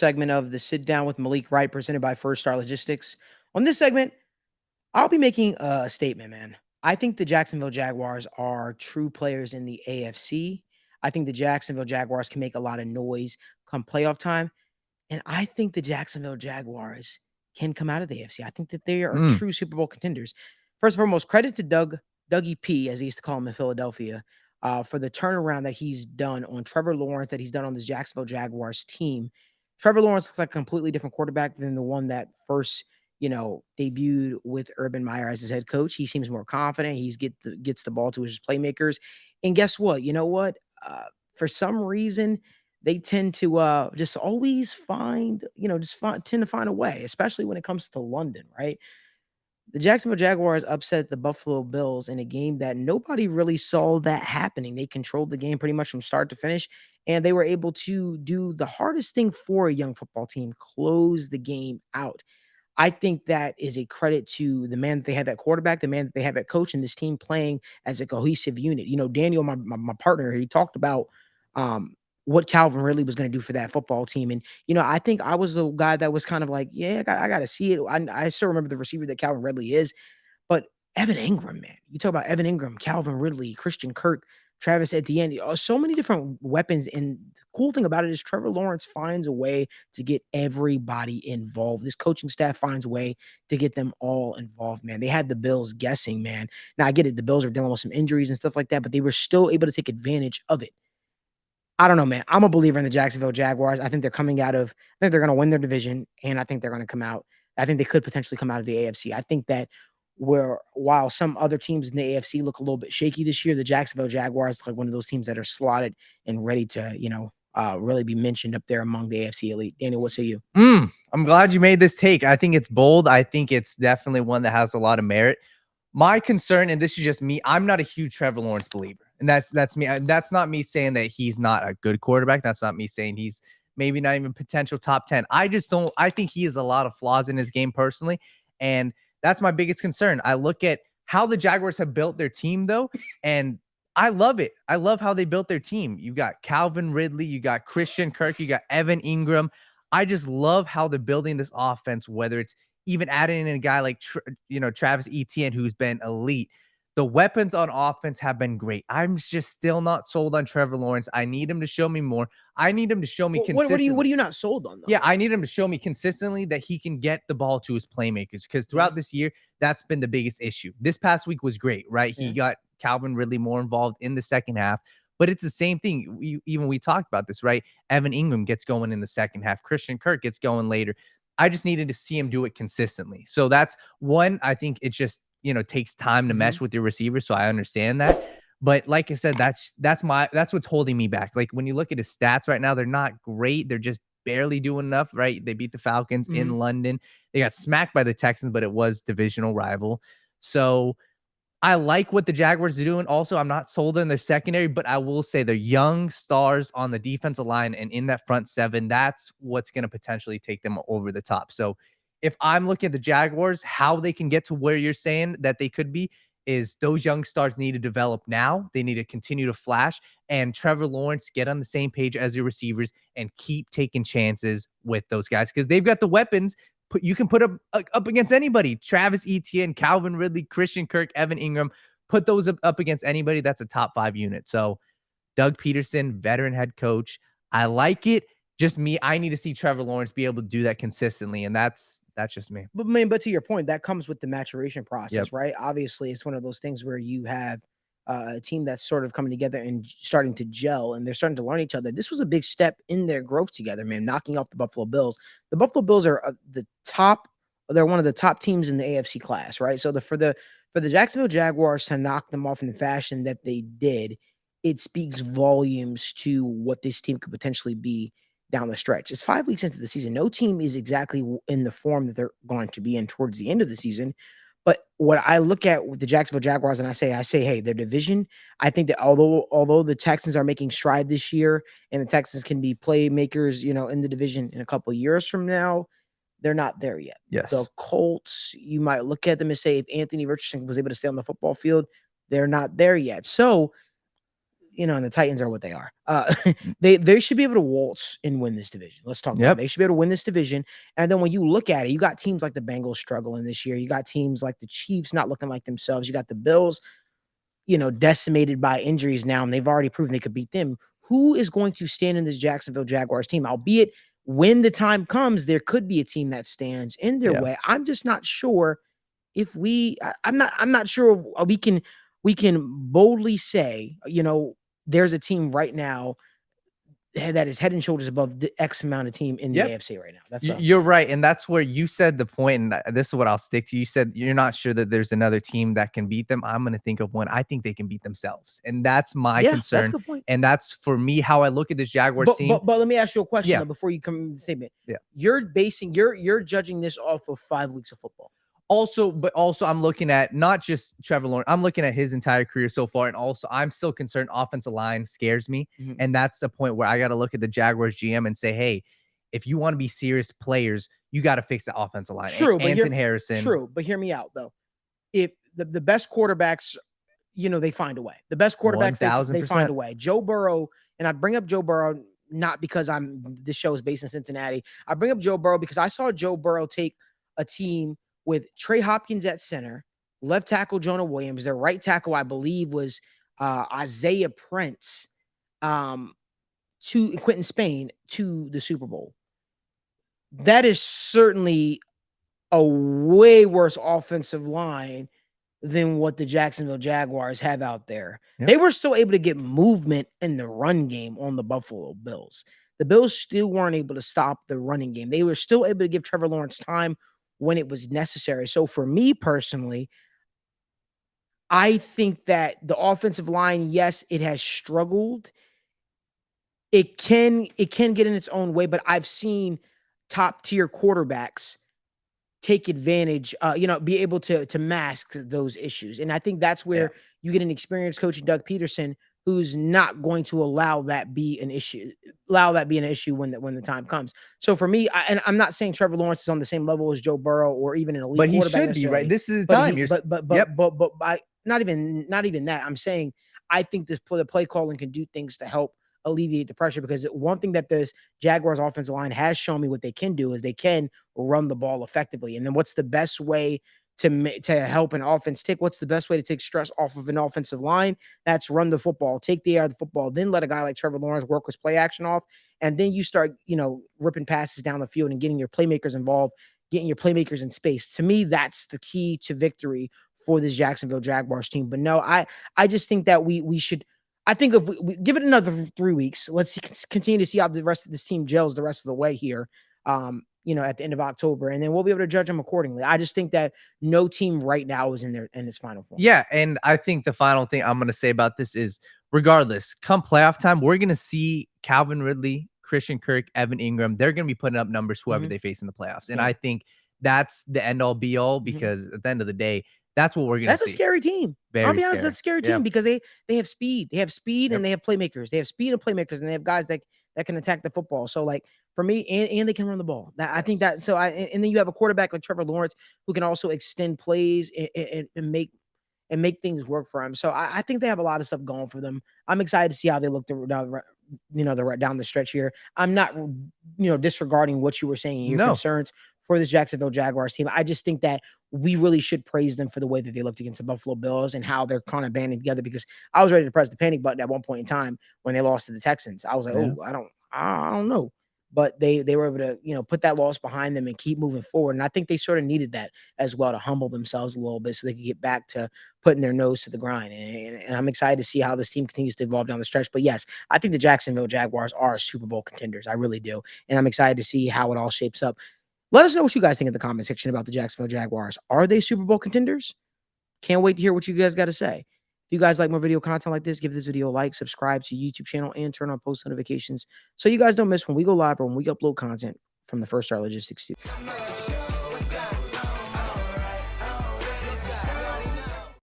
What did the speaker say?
segment of the Sit Down with Malik Wright presented by First Star Logistics. On this segment, I'll be making a statement, man. I think the Jacksonville Jaguars are true players in the AFC. I think the Jacksonville Jaguars can make a lot of noise come playoff time. And I think the Jacksonville Jaguars can come out of the AFC. I think that they are Mm, true Super Bowl contenders. First and foremost, credit to Dougie P, as he used to call him in Philadelphia, for the turnaround that he's done on Trevor Lawrence, that he's done on this Jacksonville Jaguars team. Trevor Lawrence looks like a completely different quarterback than the one that first, debuted with Urban Meyer as his head coach. He seems more confident. Gets the ball to his playmakers. And guess what? You know what? For some reason, they tend to just always tend to find a way, especially when it comes to London, right? The Jacksonville Jaguars upset the Buffalo Bills in a game that nobody really saw that happening. They controlled the game pretty much from start to finish, and they were able to do the hardest thing for a young football team, close the game out. I think that is a credit to the man that they have at quarterback, the man that they have at coach, and this team playing as a cohesive unit. Daniel, my partner, he talked about what Calvin Ridley was going to do for that football team. And, I think I was the guy that was kind of like, yeah, I got to see it. I still remember the receiver that Calvin Ridley is, but Evan Ingram, man, you talk about Evan Ingram, Calvin Ridley, Christian Kirk, Travis Etienne, so many different weapons. And the cool thing about it is Trevor Lawrence finds a way to get everybody involved. This coaching staff finds a way to get them all involved, man. They had the Bills guessing, man. Now I get it. The Bills are dealing with some injuries and stuff like that, but they were still able to take advantage of it. I don't know, man. I'm a believer in the Jacksonville Jaguars. I think they're I think they're going to win their division, and I think they're going to come out. I think they could potentially come out of the AFC. I think that while some other teams in the AFC look a little bit shaky this year, the Jacksonville Jaguars look like one of those teams that are slotted and ready to, really be mentioned up there among the AFC elite. Daniel, what say you? I'm glad you made this take. I think it's bold. I think it's definitely one that has a lot of merit. My concern, and this is just me, I'm not a huge Trevor Lawrence believer. And that's me. That's not me saying that he's not a good quarterback. That's not me saying he's maybe not even potential top 10. I think he has a lot of flaws in his game personally. And that's my biggest concern. I look at how the Jaguars have built their team, though, and I love it. I love how they built their team. You got Calvin Ridley, you got Christian Kirk, you got Evan Ingram. I just love how they're building this offense, whether it's even adding in a guy like Travis Etienne, who's been elite. The weapons on offense have been great. I'm just still not sold on Trevor Lawrence. I need him to show me more. I need him to show me consistently. What are you not sold on, though? Yeah, I need him to show me consistently that he can get the ball to his playmakers, because throughout this year, that's been the biggest issue. This past week was great, right? He got Calvin Ridley more involved in the second half, but it's the same thing. We talked about this, right? Evan Ingram gets going in the second half. Christian Kirk gets going later. I just needed to see him do it consistently. So that's one. I think it just, takes time to mesh with your receivers. So I understand that. But like I said, that's what's holding me back. Like when you look at his stats right now, they're not great. They're just barely doing enough, right? They beat the Falcons in London. They got smacked by the Texans, but it was divisional rival. So I like what the Jaguars are doing. Also, I'm not sold on their secondary, but I will say they're young stars on the defensive line and in that front seven. That's what's going to potentially take them over the top. So if I'm looking at the Jaguars, how they can get to where you're saying that they could be is those young stars need to develop now. They need to continue to flash, and Trevor Lawrence get on the same page as your receivers and keep taking chances with those guys, because they've got the weapons. You can put up against anybody. Travis Etienne, Calvin Ridley, Christian Kirk, Evan Ingram. Put those up against anybody. That's a top 5 unit. So Doug Pederson, veteran head coach. I like it. Just me. I need to see Trevor Lawrence be able to do that consistently, and that's just me. But to your point, that comes with the maturation process, right? Obviously, it's one of those things where you have a team that's sort of coming together and starting to gel, and they're starting to learn each other. This was a big step in their growth together, man, knocking off the Buffalo Bills. The Buffalo Bills are they're one of the top teams in the AFC class, right? So for the Jacksonville Jaguars to knock them off in the fashion that they did, it speaks volumes to what this team could potentially be down the stretch. It's 5 weeks into the season. No team is exactly in the form that they're going to be in towards the end of the season. But what I look at with the Jacksonville Jaguars and I say, hey, their division, I think that although the Texans are making stride this year and the Texans can be playmakers, in the division in a couple of years from now, they're not there yet. Yes. The Colts, you might look at them and say, if Anthony Richardson was able to stay on the football field, they're not there yet. So, and the Titans are what they are. They should be able to waltz and win this division. Let's talk about it. They should be able to win this division. And then when you look at it, you got teams like the Bengals struggling this year. You got teams like the Chiefs not looking like themselves. You got the Bills, decimated by injuries now, and they've already proven they could beat them. Who is going to stand in this Jacksonville Jaguars team? Albeit when the time comes, there could be a team that stands in their way. I'm just not sure if I'm not sure we can boldly say, there's a team right now that is head and shoulders above the X amount of team in the AFC right now. That's you're right. And that's where you said the point, and this is what I'll stick to. You said you're not sure that there's another team that can beat them. I'm going to think of one. I think they can beat themselves. And that's my concern. That's a good point. And that's for me how I look at this Jaguars team. But let me ask you a question before you come to the statement. Yeah. You're judging this off of 5 weeks of football. Also, I'm looking at not just Trevor Lawrence. I'm looking at his entire career so far. And also, I'm still concerned offensive line scares me. Mm-hmm. And that's the point where I got to look at the Jaguars GM and say, hey, if you want to be serious players, you got to fix the offensive line. True, Anton Harrison. True, but hear me out, though. If the best quarterbacks, they find a way. The best quarterbacks, they find a way. Joe Burrow, and I bring up Joe Burrow not because this show is based in Cincinnati. I bring up Joe Burrow because I saw Joe Burrow take a team with Trey Hopkins at center, left tackle Jonah Williams, their right tackle, I believe, was Isaiah Prince, to Quentin Spain to the Super Bowl. That is certainly a way worse offensive line than what the Jacksonville Jaguars have out there. Yep. They were still able to get movement in the run game on the Buffalo Bills. The Bills still weren't able to stop the running game. They were still able to give Trevor Lawrence time when it was necessary. So for me personally, I think that the offensive line, yes, it has struggled. It can get in its own way, but I've seen top tier quarterbacks take advantage, be able to mask those issues. And I think that's where you get an experienced coach, Doug Pederson, who's not going to allow that be an issue when the time comes. So for me, I'm not saying Trevor Lawrence is on the same level as Joe Burrow or even an elite quarterback. But he should be, right? This is the time. But not even that. I'm saying I think the play calling can do things to help alleviate the pressure, because one thing that this Jaguars offensive line has shown me what they can do is they can run the ball effectively. And then what's the best way to help an offense tick? What's the best way to take stress off of an offensive line? That's run the football, take the air of the football, then let a guy like Trevor Lawrence work his play action off. And then you start, ripping passes down the field and getting your playmakers involved, getting your playmakers in space. To me, that's the key to victory for this Jacksonville Jaguars team. But no, I just think that we should, I think if we give it another 3 weeks, let's continue to see how the rest of this team gels the rest of the way here, at the end of October, and then we'll be able to judge them accordingly. I just think that no team right now is in its final form. Yeah, and I think the final thing I'm going to say about this is, regardless, come playoff time, we're going to see Calvin Ridley, Christian Kirk, Evan Ingram. They're going to be putting up numbers whoever they face in the playoffs, and I think that's the end all be all, because at the end of the day, that's what we're going to see. That's a scary team. I'll be honest, that's a scary team because they have speed. They have speed and they have playmakers. They have speed and playmakers, and they have guys that can attack the football. So, like, for me, and they can run the ball. I think that. So, and then you have a quarterback like Trevor Lawrence who can also extend plays and make things work for him. So, I think they have a lot of stuff going for them. I'm excited to see how they look down the stretch here. I'm not, disregarding what you were saying, your concerns for this Jacksonville Jaguars team. I just think that we really should praise them for the way that they looked against the Buffalo Bills and how they're kind of banding together, because I was ready to press the panic button at one point in time when they lost to the Texans. I was like, I don't know. But they were able to, put that loss behind them and keep moving forward. And I think they sort of needed that as well to humble themselves a little bit so they could get back to putting their nose to the grind. And I'm excited to see how this team continues to evolve down the stretch. But yes, I think the Jacksonville Jaguars are Super Bowl contenders. I really do. And I'm excited to see how it all shapes up. Let us know what you guys think in the comment section about the Jacksonville Jaguars. Are they Super Bowl contenders? Can't wait to hear what you guys got to say. If you guys like more video content like this, give this video a like, subscribe to the YouTube channel, and turn on post notifications so you guys don't miss when we go live or when we upload content from the First Star Logistics Studio.